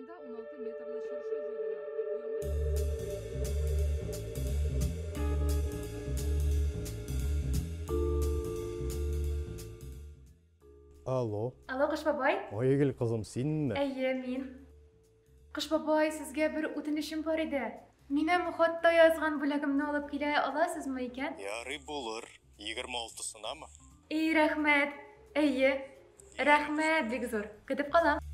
Астанада 16 метрлі шыршы жойдылар. Алло. Алло, Кыш бабай. Айгүл кызым, сенме? Әйе, мин. Кыш бабай, сезгә бер үтенешем бар иде. Минем хатта язган бүләгемне алып килә аласызмы икән? Ярый булыр. 26-сынамы? Рәхмәт. Әйе. Рәхмәт, бик зур. Көтеп калам.